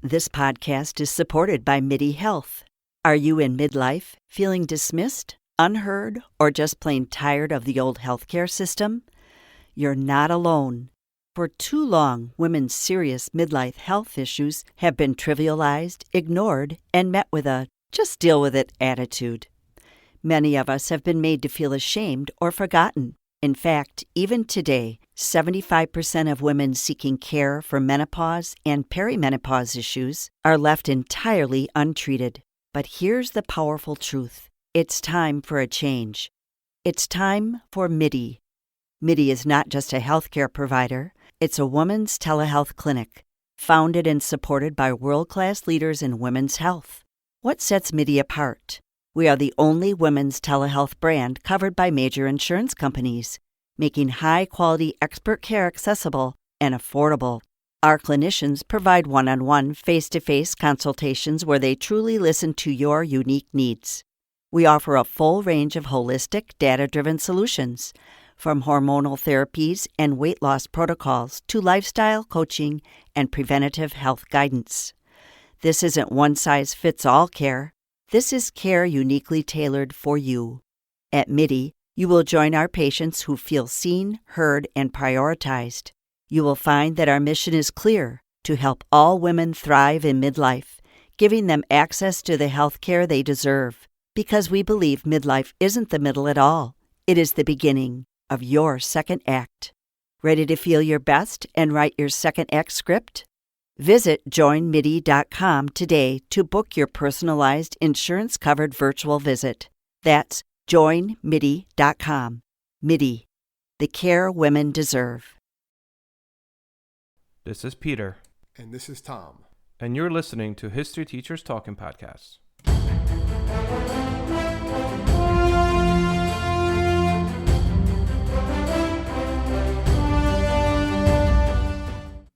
This podcast is supported by MIDI Health. Are you in midlife, feeling dismissed, unheard, or just plain tired of the old healthcare system? You're not alone. For too long, women's serious midlife health issues have been trivialized, ignored, and met with a just deal with it attitude. Many of us have been made to feel ashamed or forgotten. In fact, even today, 75% of women seeking care for menopause and perimenopause issues are left entirely untreated. But here's the powerful truth. It's time for a change. It's time for MIDI. MIDI is not just a healthcare provider. It's a women's telehealth clinic, founded and supported by world-class leaders in women's health. What sets MIDI apart? We are the only women's telehealth brand covered by major insurance companies, making high-quality expert care accessible and affordable. Our clinicians provide one-on-one, face-to-face consultations where they truly listen to your unique needs. We offer a full range of holistic, data-driven solutions, from hormonal therapies and weight loss protocols to lifestyle coaching and preventative health guidance. This isn't one-size-fits-all care. This is care uniquely tailored for you. At MIDI, you will join our patients who feel seen, heard, and prioritized. You will find that our mission is clear: to help all women thrive in midlife, giving them access to the health care they deserve. Because we believe midlife isn't the middle at all. It is the beginning of your second act. Ready to feel your best and write your second act script? Visit joinmidi.com today to book your personalized insurance-covered virtual visit. That's joinmidi.com. MIDI, the care women deserve. This is Peter. And this is Tom. And you're listening to History Teachers Talking Podcasts.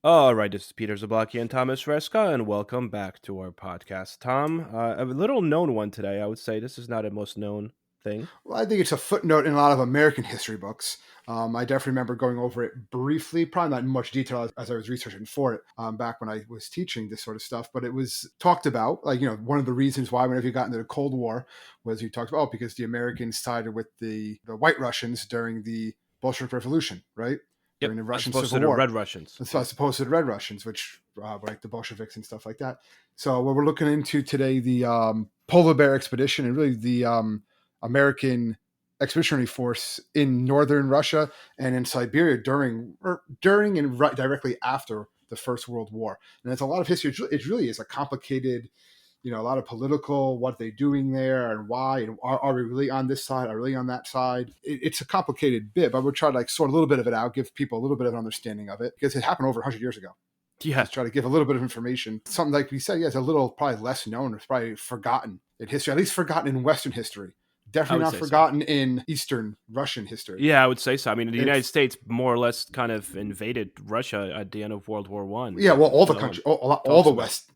All right, this is Peter Zablocki and Thomas Reska, and welcome back to our podcast. Tom, a little known one today. I would say this is not a most known thing. Well, I think it's a footnote in a lot of American history books. I definitely remember going over it briefly, probably not in much detail as I was researching for it back when I was teaching this sort of stuff. But it was talked about, one of the reasons why whenever you got into the Cold War was you talked about, because the Americans sided with the White Russians during the Bolshevik Revolution, right? Yep, during the Russian Civil War. The Red Russians. As opposed to the Red Russians, which like the Bolsheviks and stuff like that. So what we're looking into today, the Polar Bear Expedition, and really the American Expeditionary Force in northern Russia and in Siberia during and directly after the First World War. And it's a lot of history. It really is a complicated, a lot of political, what they're doing there and why, and are we really on this side? Are we really on that side? It's a complicated bit, but we'll try to sort a little bit of it out, give people a little bit of an understanding of it, because it happened over 100 years ago. Yeah. Just try to give a little bit of information. Something like we said, it's a little probably less known. It's probably forgotten in history, at least forgotten in Western history. Definitely not forgotten in Eastern Russian history. Yeah, I would say so. I mean, the United States more or less kind of invaded Russia at the end of World War I. Yeah, well, all the country, all the West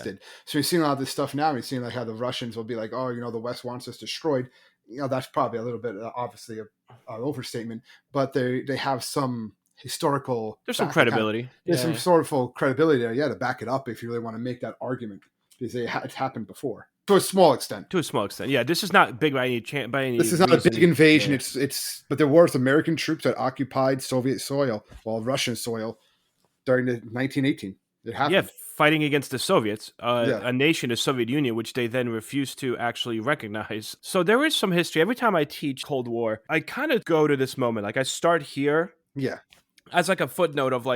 did. So you're seeing a lot of this stuff now. You're seeing how the Russians will be like, oh, the West wants us destroyed. That's probably a little bit, obviously, an overstatement. But they have some historical. There's some credibility. There's some sort of credibility there, to back it up if you really want to make that argument, because it's happened before. To a small extent. Yeah. This is not big by any chance. This is not a big invasion. Yeah. But there were American troops that occupied Soviet soil, Russian soil, during the 1918. It happened. Yeah, fighting against the Soviets, a nation, the Soviet Union, which they then refused to actually recognize. So there is some history. Every time I teach Cold War, I kind of go to this moment. I start here. Yeah. As a footnote of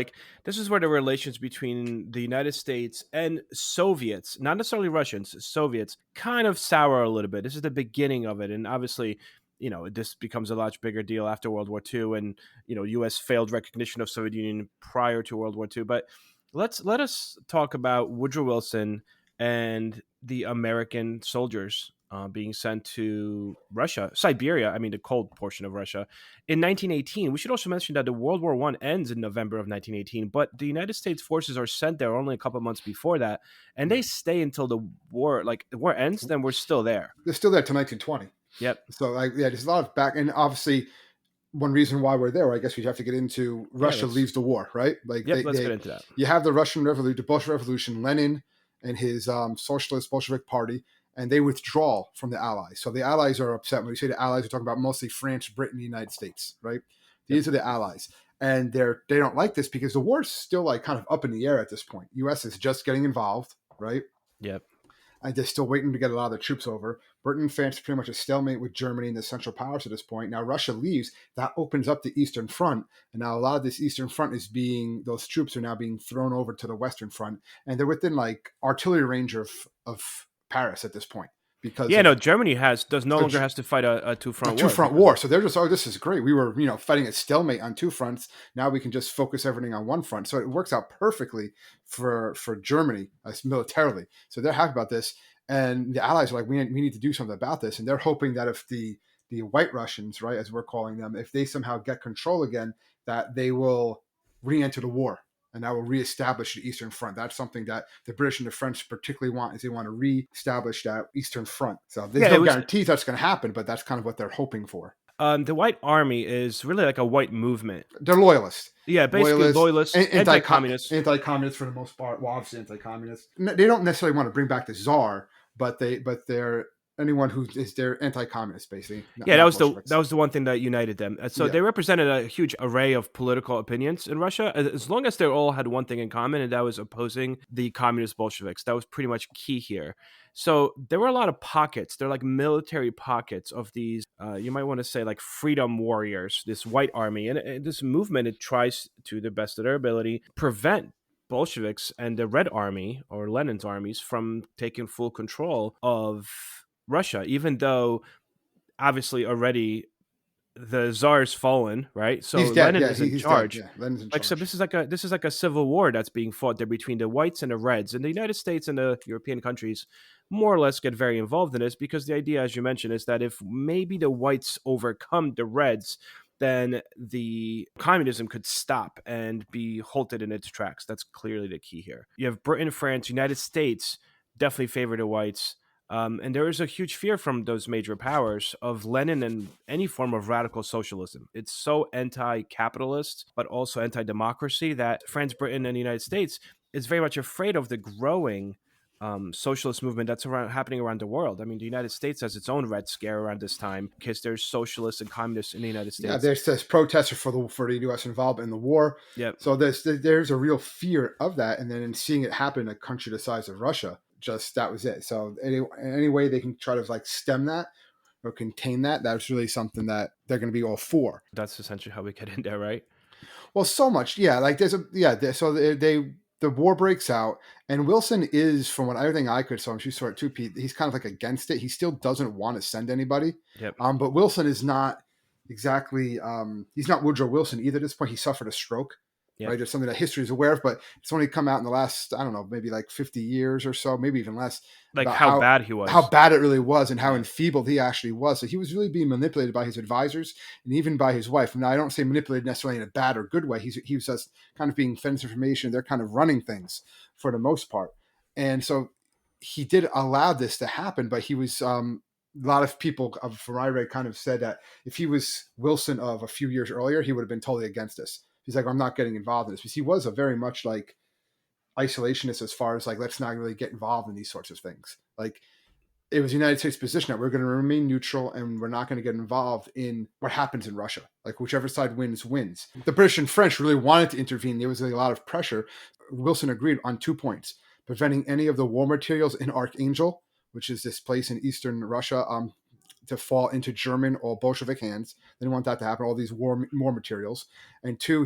this is where the relations between the United States and Soviets, not necessarily Russians, Soviets, kind of sour a little bit. This is the beginning of it. And obviously, this becomes a much bigger deal after World War II and, U.S. failed recognition of Soviet Union prior to World War II. But let us talk about Woodrow Wilson and the American soldiers being sent to Russia, Siberia, the cold portion of Russia, in 1918. We should also mention that the World War I ends in November of 1918, but the United States forces are sent there only a couple months before that, and they stay until the war ends, then we're still there. They're still there till 1920. Yep. So, there's a lot of back, and obviously one reason why we're there, I guess we have to get into Russia leaves the war, right? Like let's get into that. You have the Russian Revolution, the Bolshevik Revolution, Lenin and his socialist Bolshevik party, and they withdraw from the Allies. So the Allies are upset. When we say the Allies, we're talking about mostly France, Britain, the United States, right? These are the Allies. And they don't like this because the war's still like kind of up in the air at this point. U.S. is just getting involved, right? Yep. And they're still waiting to get a lot of their troops over. Britain and France are pretty much a stalemate with Germany and the Central Powers at this point. Now Russia leaves. That opens up the Eastern Front. And now a lot of this Eastern Front those troops are now being thrown over to the Western Front. And they're within like artillery range of Paris at this point. Because Germany no longer has to fight a two-front war. So they're just, this is great. We were, fighting a stalemate on two fronts. Now we can just focus everything on one front. So it works out perfectly for Germany militarily. So they're happy about this. And the Allies are like, we need to do something about this. And they're hoping that if the White Russians, right, as we're calling them, if they somehow get control again, that they will re-enter the war. And that will reestablish the Eastern Front. That's something that the British and the French particularly want, is they want to reestablish that Eastern Front. So there's no guarantees that's going to happen, but that's kind of what they're hoping for. The White Army is really like a white movement. They're loyalists. Yeah, basically loyalists, anti-communists. Anti-communists for the most part. Well, obviously anti-communists. They don't necessarily want to bring back the Tsar, but they're anyone who is their anti-communist, basically. That was the one thing that united them. So they represented a huge array of political opinions in Russia, as long as they all had one thing in common, and that was opposing the communist Bolsheviks. That was pretty much key here. So there were a lot of pockets. They're like military pockets of these, you might want to say like freedom warriors, this White Army. And this movement, it tries to the best of their ability, prevent Bolsheviks and the Red Army or Lenin's armies from taking full control of Russia, even though obviously already the Tsar's fallen, right? So Lenin is in charge. Lenin's in charge. So this is like a civil war that's being fought there between the whites and the reds. And the United States and the European countries more or less get very involved in this, because the idea, as you mentioned, is that if maybe the whites overcome the reds, then the communism could stop and be halted in its tracks. That's clearly the key here. You have Britain, France, United States definitely favor the whites. And there is a huge fear from those major powers of Lenin and any form of radical socialism. It's so anti-capitalist, but also anti-democracy, that France, Britain, and the United States is very much afraid of the growing socialist movement that's happening around the world. I mean, the United States has its own Red Scare around this time because there's socialists and communists in the United States. Yeah, there's protests for the U.S. involved in the war. Yep. So there's a real fear of that, and then in seeing it happen in a country the size of Russia, that was it. So any way they can try to like stem that or contain that, that's really something that they're going to be all for. That's essentially how we get in there, right? Well, so much, yeah. Like so the war breaks out, and Wilson is, from everything I could, so I'm sure too, Pete, he's kind of like against it. He still doesn't want to send anybody. Yep. But Wilson is not exactly. He's not Woodrow Wilson either. At this point, he suffered a stroke. Yep. Right, it's something that history is aware of, but it's only come out in the last, I don't know, maybe like 50 years or so, maybe even less. Like how bad he was. How bad it really was, and how enfeebled he actually was. So he was really being manipulated by his advisors and even by his wife. Now, I don't say manipulated necessarily in a bad or good way. He was just kind of being fed information. They're kind of running things for the most part. And so he did allow this to happen, but he was... a lot of people from I read kind of said that if he was Wilson of a few years earlier, he would have been totally against this. He's like, I'm not getting involved in this, because he was a very much like isolationist as far as like, let's not really get involved in these sorts of things. Like, it was the United States' position that we're going to remain neutral and we're not going to get involved in what happens in Russia. Like, whichever side wins. The British and French really wanted to intervene. There was a lot of pressure. Wilson agreed on 2 points: preventing any of the war materials in Archangel, which is this place in eastern Russia, to fall into German or Bolshevik hands. They didn't want that to happen, all these war materials. And 2,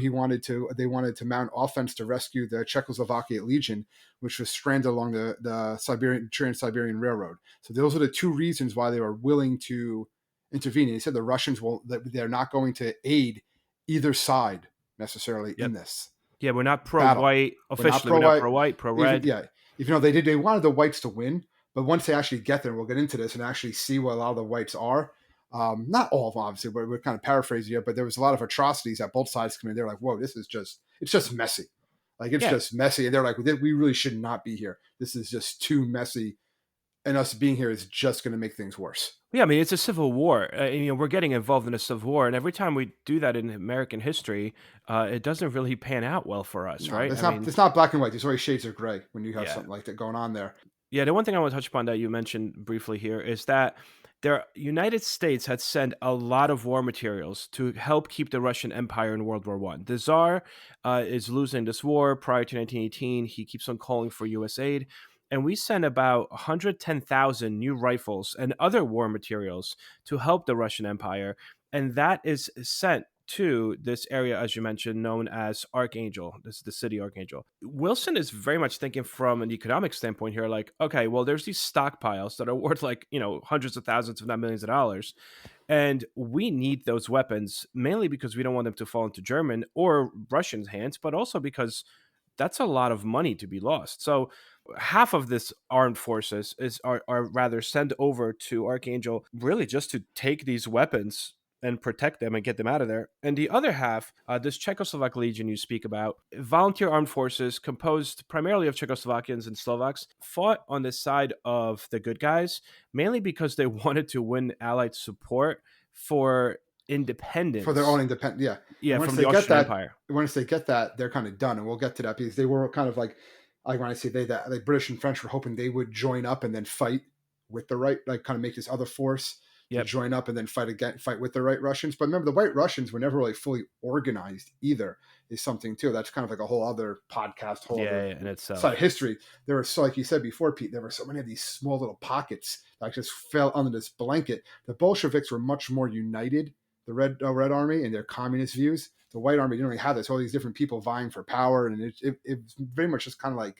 they wanted to mount offense to rescue the Czechoslovakia Legion, which was stranded along the Trans-Siberian Railroad. So those are the 2 reasons why they were willing to intervene. And he said the Russians they're not going to aid either side necessarily in this. Yeah, we're not pro-white officially. We're not pro-white, pro-red. Even though they wanted the whites to win. But once they actually get there, we'll get into this and actually see what a lot of the whites are. Not all of them, obviously, but we're kind of paraphrasing here, but there was a lot of atrocities that both sides come in. They're like, whoa, it's just messy. Like, it's just messy. And they're like, we really should not be here. This is just too messy and us being here is just going to make things worse. Yeah, I mean, it's a civil war. We're getting involved in a civil war, and every time we do that in American history, it doesn't really pan out well for us, No, right? it's I not. mean, It's not black and white. There's always shades of gray when you have yeah. something like that going on there. Yeah, the one thing I want to touch upon that you mentioned briefly here is that the United States had sent a lot of war materials to help keep the Russian Empire in World War One. The Tsar is losing this war prior to 1918. He keeps on calling for U.S. aid. And we sent about 110,000 new rifles and other war materials to help the Russian Empire. And that is sent to this area, as you mentioned, known as Archangel. This is the city Archangel. Wilson is very much thinking from an economic standpoint here, like, okay, well, there's these stockpiles that are worth like, hundreds of thousands, if not millions of dollars. And we need those weapons mainly because we don't want them to fall into German or Russian hands, but also because that's a lot of money to be lost. So half of this armed forces are rather sent over to Archangel really just to take these weapons and protect them and get them out of there. And the other half, this Czechoslovak Legion you speak about, volunteer armed forces composed primarily of Czechoslovakians and Slovaks, fought on the side of the good guys, mainly because they wanted to win Allied support for independence. For their own independence, yeah. Yeah, Once from they the get Austrian that, Empire. once they get that, they're kind of done, and we'll get to that because they were kind of like when I say they, that like British and French were hoping they would join up and then fight with the right, like kind of make this other force to Yep. join up and then fight with the White Russians. But remember, the White Russians were never really fully organized either. Is something too. That's kind of like a whole other podcast, other in itself. side of history. There were so, like you said before, Pete, there were so many of these small little pockets that just fell under this blanket. The Bolsheviks were much more united, the Red Army, and their communist views. The White Army didn't really have this. All these different people vying for power, and it's very much just kind of like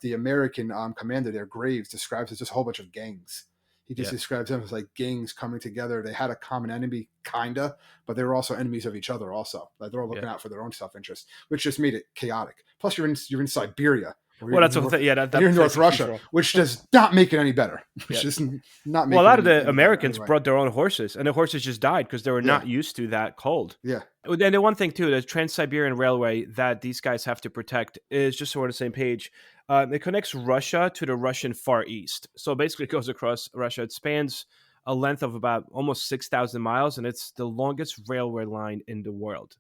the American commander there, Graves, describes as just a whole bunch of gangs. He just describes them as like gangs coming together. They had a common enemy, kinda, but they were also enemies of each other. Also, like they're all looking out for their own self-interest, which just made it chaotic. Plus, you're in Siberia. Well, that's what you're in North Russia, which does not make it any better. Which does not make. Well, a lot it of the any Americans anyway. brought their own horses, and the horses just died because they were not used to that cold. Yeah. And the one thing too, the Trans-Siberian Railway that these guys have to protect is, just so we're on the same page, it connects Russia to the Russian Far East. So basically, it goes across Russia. It spans a length of about almost 6,000 miles, and it's the longest railway line in the world.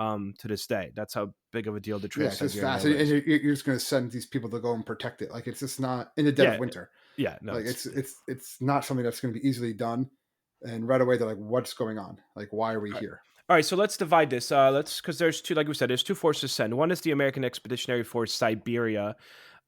To this day, that's how big of a deal the Trans-Siberian Railway is. And you're just going to send these people to go and protect it. Like it's just not in the dead of winter. Yeah, no, like it's not something that's going to be easily done. And right away they're like, "What's going on? Like, why are we here?" All right, so let's divide this. Because there's two, like we said, there's two forces sent. One is the American Expeditionary Force Siberia.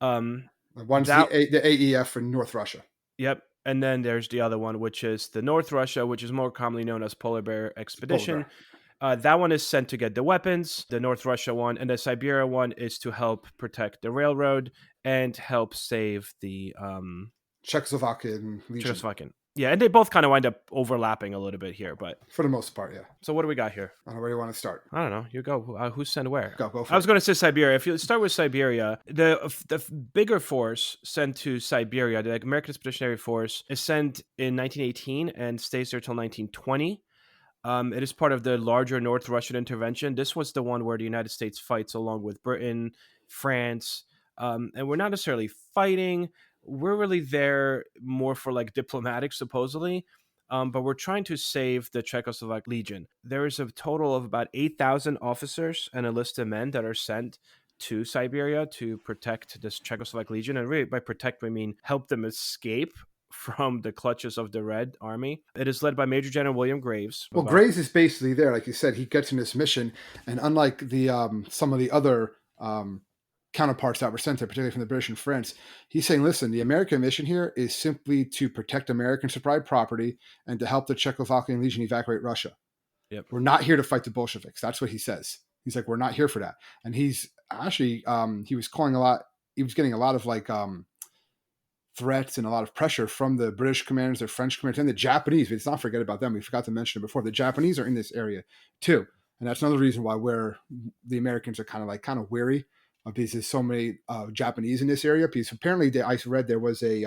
One's the AEF in North Russia. Yep. And then there's the other one, which is the North Russia, which is more commonly known as Polar Bear Expedition. Polar Bear. That one is sent to get the weapons, the North Russia one, and the Siberia one is to help protect the railroad and help save the Czechoslovakian Legion. Yeah, and they both kind of wind up overlapping a little bit here, but for the most part, yeah. So what do we got here? I don't know where you want to start. I don't know. You go. Who's sent where? Go for I was going to say Siberia. If you start with Siberia, the bigger force sent to Siberia, the American Expeditionary Force, is sent in 1918 and stays there till 1920. It is part of the larger North Russian intervention. This was the one where the United States fights along with Britain, France, and we're not necessarily fighting. We're really there more for like diplomatic, supposedly, but we're trying to save the Czechoslovak Legion. There is a total of about 8,000 officers and enlisted men that are sent to Siberia to protect this Czechoslovak Legion. And really by protect, we mean help them escape from the clutches of the Red Army. It is led by Major General William Graves. Well, Graves is basically there, like you said. He gets in this mission, and unlike the some of the other counterparts that were sent there, particularly from the British and France, he's saying, listen, the American mission here is simply to protect American supplied property and to help the Czechoslovakian Legion evacuate Russia. Yep. We're not here to fight the Bolsheviks. That's what he says. He's like, we're not here for that. And he's actually, he was getting a lot of like threats and a lot of pressure from the British commanders, the French commanders, and the Japanese. Let's not forget about them. We forgot to mention it before. The Japanese are in this area too. And that's another reason why the Americans are kind of wary because there's so many Japanese in this area. Because apparently, I read there was we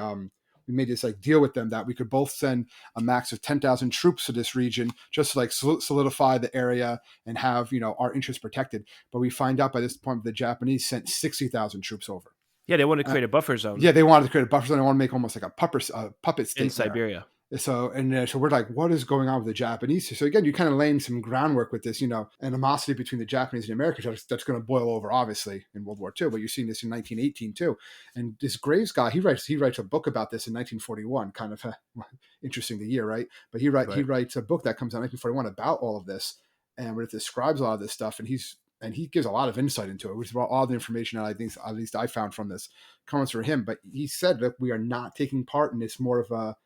made this like deal with them that we could both send a max of 10,000 troops to this region just to like solidify the area and have our interests protected. But we find out by this point the Japanese sent 60,000 troops over. Yeah, they want to create a buffer zone. Yeah, they wanted to create a buffer zone. They want to make almost like a puppet state in there. Siberia. So we're like, what is going on with the Japanese? So again, you're kind of laying some groundwork with this, animosity between the Japanese and the Americans. That's going to boil over, obviously, in World War II. But you're seeing this in 1918 too. And this Graves guy, he writes a book about this in 1941. Kind of interesting, the year, right? But he writes a book that comes out in 1941 about all of this, and where it describes a lot of this stuff. And he gives a lot of insight into it, which is all the information that I think, at least I found from this, comes from him. But he said that we are not taking part in this more of a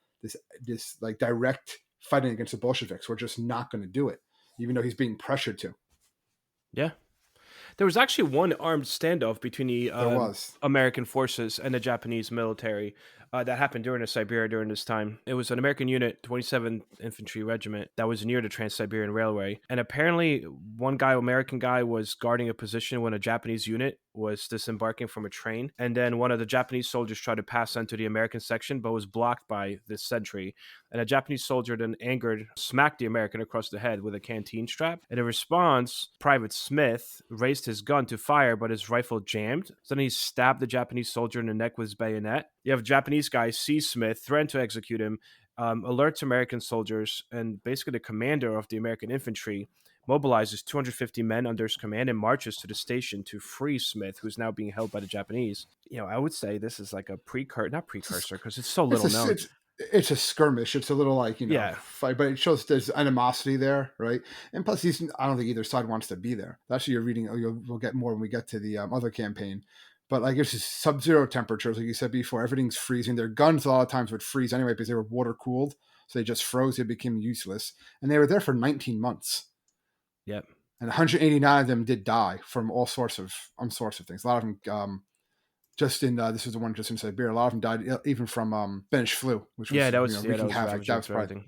this like direct fighting against the Bolsheviks. We're just not going to do it, even though he's being pressured to. Yeah. There was actually one armed standoff between the American forces and the Japanese military that happened during Siberia during this time. It was an American unit, 27th Infantry Regiment, that was near the Trans-Siberian Railway. And apparently one American guy, was guarding a position when a Japanese unit was disembarking from a train. And then one of the Japanese soldiers tried to pass onto the American section, but was blocked by this sentry. And a Japanese soldier, then angered, smacked the American across the head with a canteen strap. And in response, Private Smith raised his gun to fire, but his rifle jammed. So then he stabbed the Japanese soldier in the neck with his bayonet. You have a Japanese guy, see Smith, threaten to execute him, alerts American soldiers, and basically the commander of the American infantry mobilizes 250 men under his command and marches to the station to free Smith, who's now being held by the Japanese. I would say this is like a not precursor, because it's so little known. It's a skirmish. It's a little like, fight, but it shows there's animosity there, right? And plus, I don't think either side wants to be there. That's what you're reading. We'll get more when we get to the other campaign. But like, it's just sub-zero temperatures, like you said before. Everything's freezing. Their guns a lot of times would freeze anyway because they were water cooled, so they just froze. They became useless, and they were there for 19 months. Yep. And 189 of them did die from all sorts of things. A lot of them. This was the one just in Siberia. A lot of them died even from Spanish flu, which was wreaking havoc. That was probably,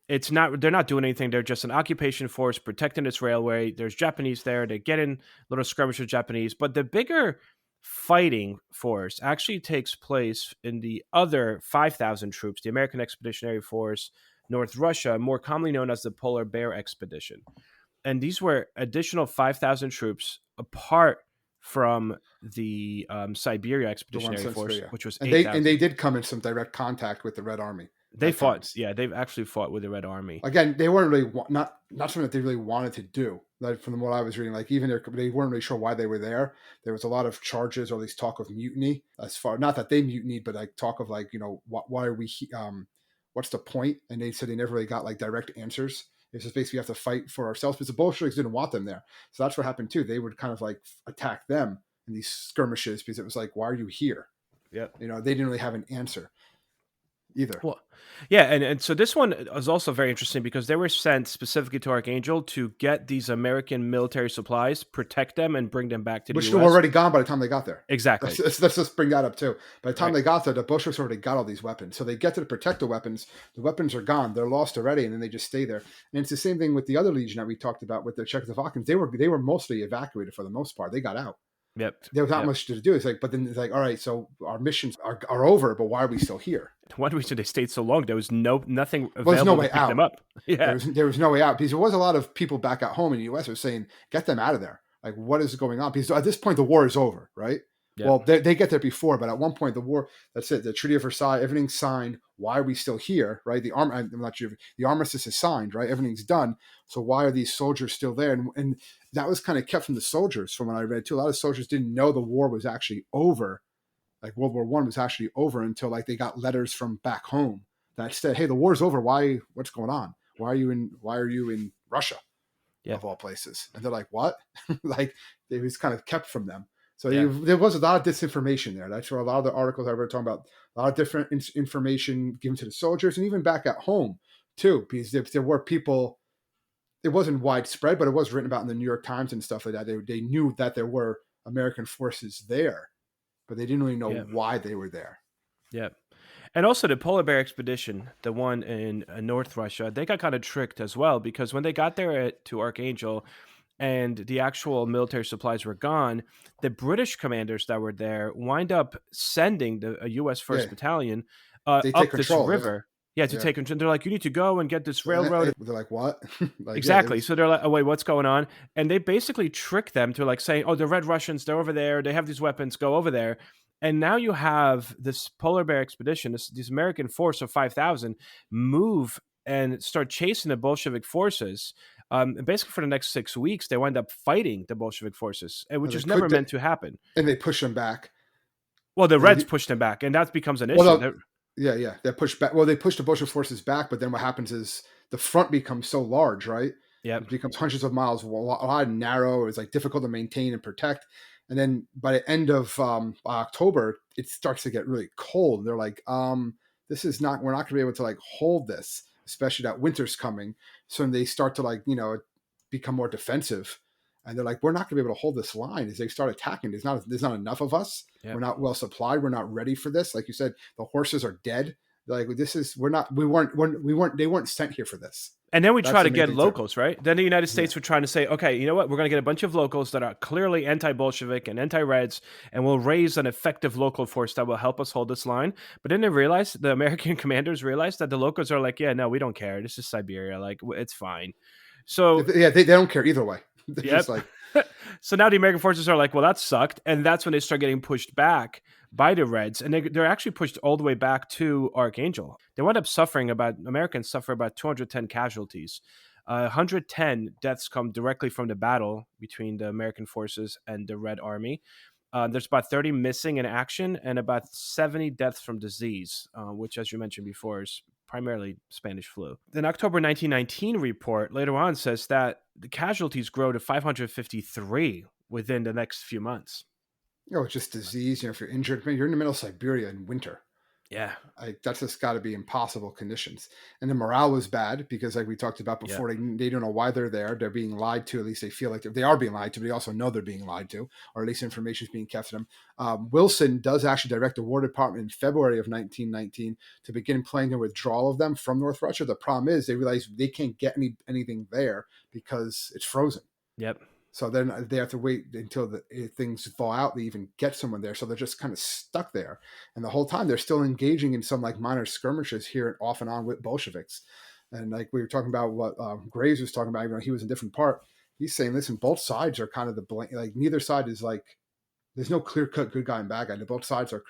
It's not. They're not doing anything. They're just an occupation force protecting this railway. There's Japanese there. They get in little skirmish with Japanese, but the bigger fighting force actually takes place in the other 5,000 troops, the American Expeditionary Force, North Russia, more commonly known as the Polar Bear Expedition. And these were additional 5,000 troops apart from the Siberia Expeditionary Force, which was 8,000. And they did come in some direct contact with the Red Army. They fought. Yeah, they've actually fought with the Red Army. Again, they weren't really not something that they really wanted to do. Like from what I was reading, like even they weren't really sure why they were there. There was a lot of charges, or at least talk of mutiny. Not that they mutinied, but like talk of like, why are we? What's the point? And they said they never really got like direct answers. It's just basically we have to fight for ourselves, because the Bolsheviks didn't want them there. So that's what happened too. They would kind of like attack them in these skirmishes, because it was like, why are you here? Yeah, they didn't really have an answer either. Well, yeah, and so this one is also very interesting because they were sent specifically to Archangel to get these American military supplies, protect them, and bring them back to the Which US. they were already gone by the time they got there. Exactly. Let's just bring that up too. By the time they got there, the Bolsheviks already got all these weapons. So they get to protect the weapons. The weapons are gone. They're lost already, and then they just stay there. And it's the same thing with the other legion that we talked about with the Czechoslovakians. They were mostly evacuated for the most part. They got out. Yep. There was not much to do. It's like, but then it's like, all right, so our missions are over, but why are we still here? One reason they stayed so long, there was nothing available there's no way to pick out. them up. Yeah. There was no way out, because there was a lot of people back at home in the U.S. who were saying, get them out of there. Like, what is going on? Because at this point, the war is over, right? Yep. Well, they get there before, but at one point, the war, that's it. The Treaty of Versailles, everything's signed. Why are we still here, right? The armistice is signed, right? Everything's done. So why are these soldiers still there? And that was kind of kept from the soldiers, from what I read too. A lot of soldiers didn't know the war was actually over. Like World War I was actually over until like they got letters from back home that said, "Hey, the war's over. Why? What's going on? Why are you in Russia, of all places?" And they're like, "What?" Like it was kind of kept from them. So there was a lot of disinformation there. That's where a lot of the articles I read talking about a lot of different information given to the soldiers, and even back at home too, because there were people. It wasn't widespread, but it was written about in the New York Times and stuff like that. They knew that there were American forces there, but they didn't really know why they were there. Yeah. And also the Polar Bear Expedition, the one in North Russia, they got kind of tricked as well, because when they got there to Archangel and the actual military supplies were gone, the British commanders that were there wind up sending the U.S. 1st Battalion up this river. Yeah, take control. They're like, you need to go and get this railroad. They're like, what? Exactly. So they're like, oh, wait, what's going on? And they basically trick them to like saying, oh, the Red Russians, they're over there. They have these weapons. Go over there. And now you have this polar bear expedition, this American force of 5,000 move and start chasing the Bolshevik forces. Basically, for the next 6 weeks, they wind up fighting the Bolshevik forces, which They is never put meant to happen. and they push them back. Well, the And they Reds do- pushed them back, and that becomes an well, issue. no, yeah, they push back. Well, they push the Bolshevik forces back, but then what happens is the front becomes so large, right? Yep. It becomes hundreds of miles wide and narrow. It's like difficult to maintain and protect. And then by the end of October, it starts to get really cold. They're like, this is not, we're not going to be able to like hold this, especially that winter's coming. So they start to like, become more defensive. And they're like, we're not going to be able to hold this line as they start attacking. There's not enough of us. Yep. We're not well supplied. We're not ready for this. Like you said, the horses are dead. Like they weren't sent here for this. And then we That's try to the main get thing, locals, right? Then the United States were trying to say, okay, you know what? We're going to get a bunch of locals that are clearly anti-Bolshevik and anti-Reds, and we'll raise an effective local force that will help us hold this line. But then they realized, the American commanders realized that the locals are like, yeah, no, we don't care. This is Siberia. Like, it's fine. So Yeah, they don't care either way. They're yep. just like, so now the American forces are like, well, that sucked. And that's when they start getting pushed back by the Reds. And they're actually pushed all the way back to Archangel. They wind up Americans suffer about 210 casualties. 110 deaths come directly from the battle between the American forces and the Red Army. There's about 30 missing in action and about 70 deaths from disease, which, as you mentioned before, is primarily Spanish flu. The October 1919 report later on says that the casualties grow to 553 within the next few months. it's just disease. If you're injured, you're in the middle of Siberia in winter. Yeah. That's just got to be impossible conditions. And the morale was bad because, like we talked about before, they don't know why they're there. They're being lied to. At least they feel like they are being lied to, but they also know they're being lied to, or at least information is being kept from them. Wilson does actually direct the War Department in February of 1919 to begin planning the withdrawal of them from North Russia. The problem is they realize they can't get anything there because it's frozen. Yep. So then they have to wait until things thaw out to even get someone there. So they're just kind of stuck there. And the whole time they're still engaging in some like minor skirmishes here off and on with Bolsheviks. And like we were talking about what Graves was talking about, even though he was a different part, he's saying, listen, both sides are kind of like neither side is like, there's no clear cut good guy and bad guy. Both sides are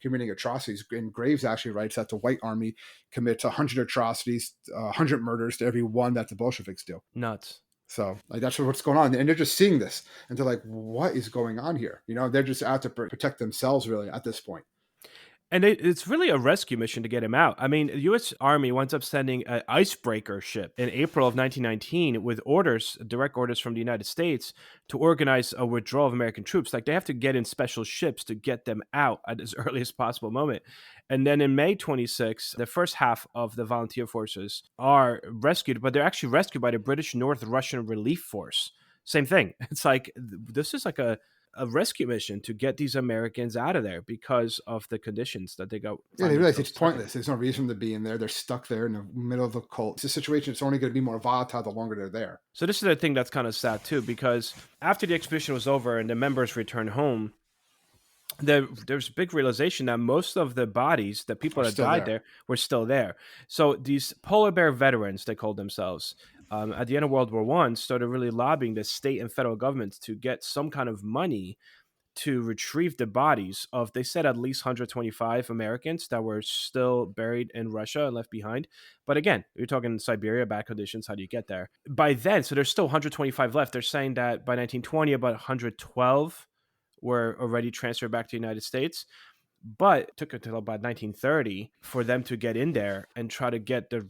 committing atrocities. And Graves actually writes that the White Army commits 100 atrocities, 100 murders to every one that the Bolsheviks do. Nuts. So like that's what's going on, and they're just seeing this, and they're like, "What is going on here?" They're just out to protect themselves, really, at this point. And it's really a rescue mission to get him out. I mean, the U.S. Army winds up sending an icebreaker ship in April of 1919 with direct orders from the United States to organize a withdrawal of American troops. Like, they have to get in special ships to get them out at as early as possible moment. And then in May 26, the first half of the volunteer forces are rescued, but they're actually rescued by the British North Russian Relief Force. Same thing. It's like, this is like a rescue mission to get these Americans out of there because of the conditions that they got. Yeah, they realize it's pointless. There's no reason to be in there. They're stuck there in the middle of the cold. It's a situation that's only going to be more volatile the longer they're there. So this is the thing that's kind of sad too, because after the expedition was over and the members returned home, there's a big realization that most of the bodies, the people that died there, were still there. So these polar bear veterans, they called themselves, at the end of World War I, started really lobbying the state and federal governments to get some kind of money to retrieve the bodies of, they said, at least 125 Americans that were still buried in Russia and left behind. But again, you're talking Siberia, bad conditions. How do you get there? By then, so there's still 125 left. They're saying that by 1920, about 112 were already transferred back to the United States. But it took until about 1930 for them to get in there and try to get the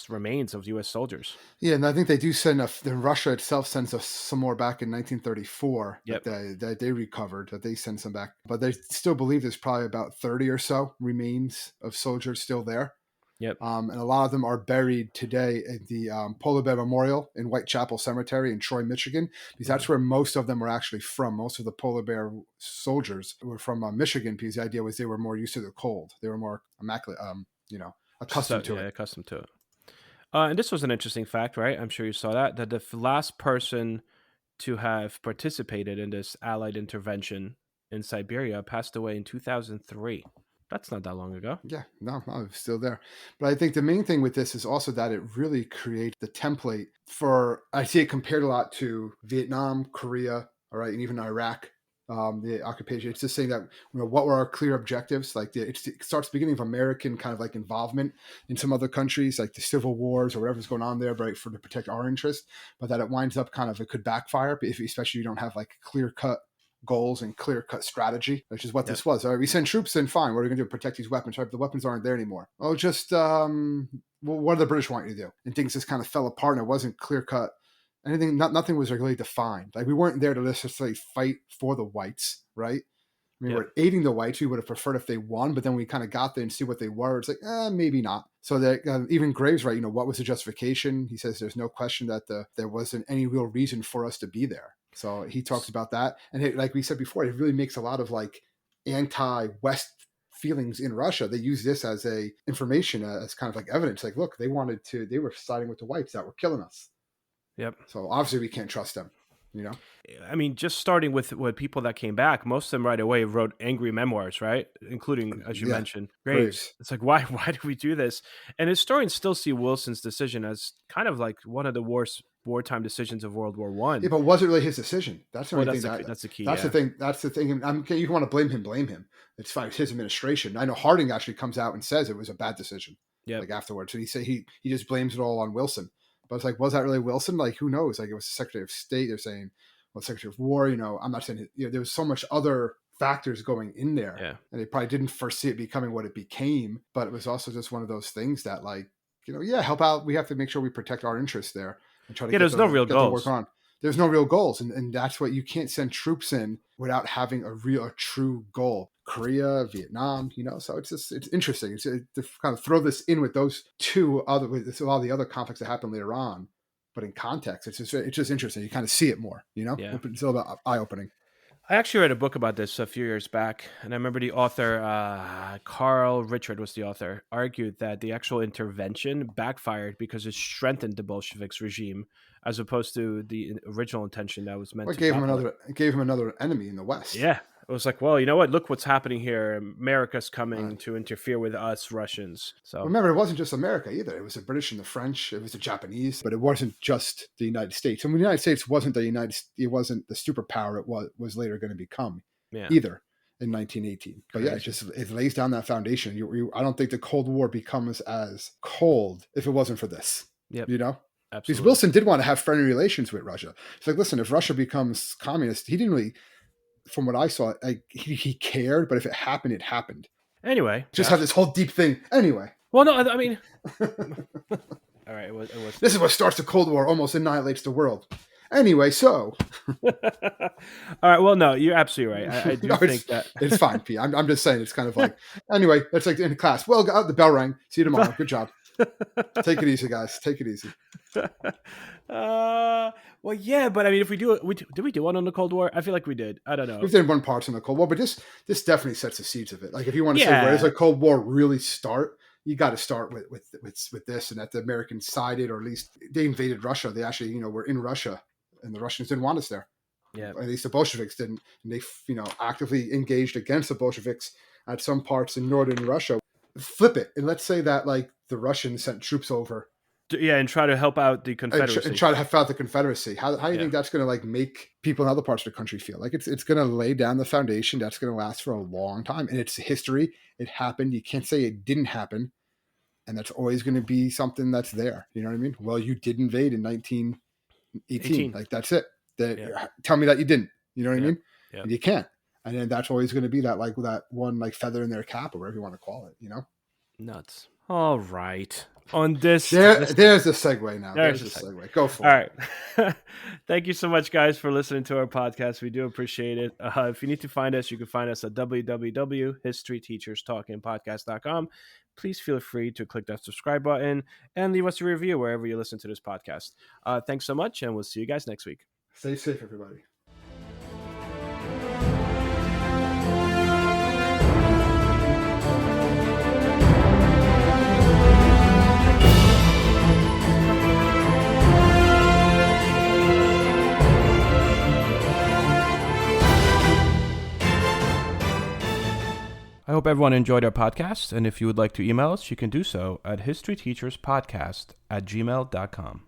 remains of U.S. soldiers. Yeah, and I think they do send Russia itself sends us some more back in 1934 that they recovered, that they send some back. But they still believe there's probably about 30 or so remains of soldiers still there. Yep. And a lot of them are buried today at the Polar Bear Memorial in Whitechapel Cemetery in Troy, Michigan, because that's where most of them were actually from. Most of the Polar Bear soldiers were from Michigan, because the idea was they were more used to the cold. They were more immaculate, accustomed to it. Accustomed to it. And this was an interesting fact, right? I'm sure you saw that the last person to have participated in this Allied intervention in Siberia passed away in 2003. That's not that long ago. Yeah, no, it's still there. But I think the main thing with this is also that it really creates the template for, I see it compared a lot to Vietnam, Korea, all right, and even Iraq. the occupation. It's just saying that, what were our clear objectives? Like it starts beginning of American kind of like involvement in some other countries, like the civil wars or whatever's going on there, right, to protect our interest. But that it winds up kind of, it could backfire, especially if you don't have like clear cut goals and clear cut strategy, which is what this was. All right, we send troops in, fine. What are we going to do? Protect these weapons, right? But the weapons aren't there anymore. Oh, just what do the British want you to do? And things just kind of fell apart, and it wasn't clear cut. Nothing was really defined. Like we weren't there to necessarily fight for the whites, right? I mean, we're aiding the whites. We would have preferred if they won, but then we kind of got there and see what they were. It's like, maybe not. So that even Graves, right? What was the justification? He says there's no question that there wasn't any real reason for us to be there. So he talks about that, and like we said before, it really makes a lot of like anti-West feelings in Russia. They use this as a information, as kind of like evidence. Like, look, they were siding with the whites that were killing us. Yep. So obviously we can't trust them. I mean, just starting with people that came back, most of them right away wrote angry memoirs, right? Including, as you mentioned, Graves. It's like, why did we do this? And historians still see Wilson's decision as kind of like one of the worst wartime decisions of World War I. Yeah, but was it really his decision? That's the only thing. That's the key. That's the thing. That's the thing. You want to blame him. It's fine. It's his administration. I know Harding actually comes out and says it was a bad decision. Yeah. Like afterwards, so he just blames it all on Wilson. But it's like, was that really Wilson? Like, who knows? Like, it was the Secretary of State. They're saying, well, Secretary of War. I'm not saying there was so much other factors going in there, and they probably didn't foresee it becoming what it became. But it was also just one of those things that, like, help out. We have to make sure we protect our interests there and try to. There's no real goals. Work on. There's no real goals, and that's what you can't send troops in without having a true goal. Korea, Vietnam, so it's interesting. It's to kind of throw this in with those with all the other conflicts that happen later on, but in context, it's just interesting. You kind of see it more, It's all about eye-opening. I actually read a book about this a few years back, and I remember the author, Carl Richard was the author, argued that the actual intervention backfired because it strengthened the Bolsheviks' regime as opposed to the original intention that was meant to gave him another enemy in the West. Yeah. It was like, well, you know what? Look what's happening here. America's coming to interfere with us Russians. So remember, it wasn't just America either. It was the British and the French. It was the Japanese, but it wasn't just the United States. And the United States wasn't it wasn't the superpower it was later going to become either in 1918. But it lays down that foundation. I don't think the Cold War becomes as cold if it wasn't for this. Yep. Absolutely. Because Wilson did want to have friendly relations with Russia. It's like, listen, if Russia becomes communist, he didn't really. From what I saw, he cared, but if it happened, it happened. Anyway. Just have this whole deep thing. Anyway. Well, no, I mean... All right, it was... This is what starts the Cold War, almost annihilates the world. Anyway, so... All right, well, no, you're absolutely right. I do think that... It's fine, Pete. I'm just saying, it's kind of like... Anyway, it's like in class. Well, the bell rang. See you tomorrow. Good job. Take it easy, guys. Take it easy. Well, yeah, but I mean, if we do it, did we do one on the Cold War? I feel like we did. I don't know. We've done one part on the Cold War, but this definitely sets the seeds of it. Like, if you want to say where does the Cold War really start, you got to start with this, and that the Americans sided, or at least they invaded Russia. They actually, were in Russia, and the Russians didn't want us there. Yeah, at least the Bolsheviks didn't. And they, actively engaged against the Bolsheviks at some parts in northern Russia. Flip it, and let's say that like the Russians sent troops over. Yeah, and try to help out the Confederacy. And try to help out the Confederacy. How do you think that's going to like make people in other parts of the country feel? Like it's going to lay down the foundation that's going to last for a long time. And it's history. It happened. You can't say it didn't happen. And that's always going to be something that's there. You know what I mean? Well, you did invade in 1918. Like that's it. Tell me that you didn't. You know what I mean? Yeah. And you can't. And then that's always going to be that like that one like feather in their cap or whatever you want to call it. Nuts. All right. On this, there's the segue now. There's the segue. Go for it. All right. Thank you so much, guys, for listening to our podcast. We do appreciate it. If you need to find us, you can find us at www.historyteacherstalkingpodcast.com. Please feel free to click that subscribe button and leave us a review wherever you listen to this podcast. Thanks so much, and we'll see you guys next week. Stay safe, everybody. I hope everyone enjoyed our podcast, and if you would like to email us, you can do so at historyteacherspodcast@gmail.com.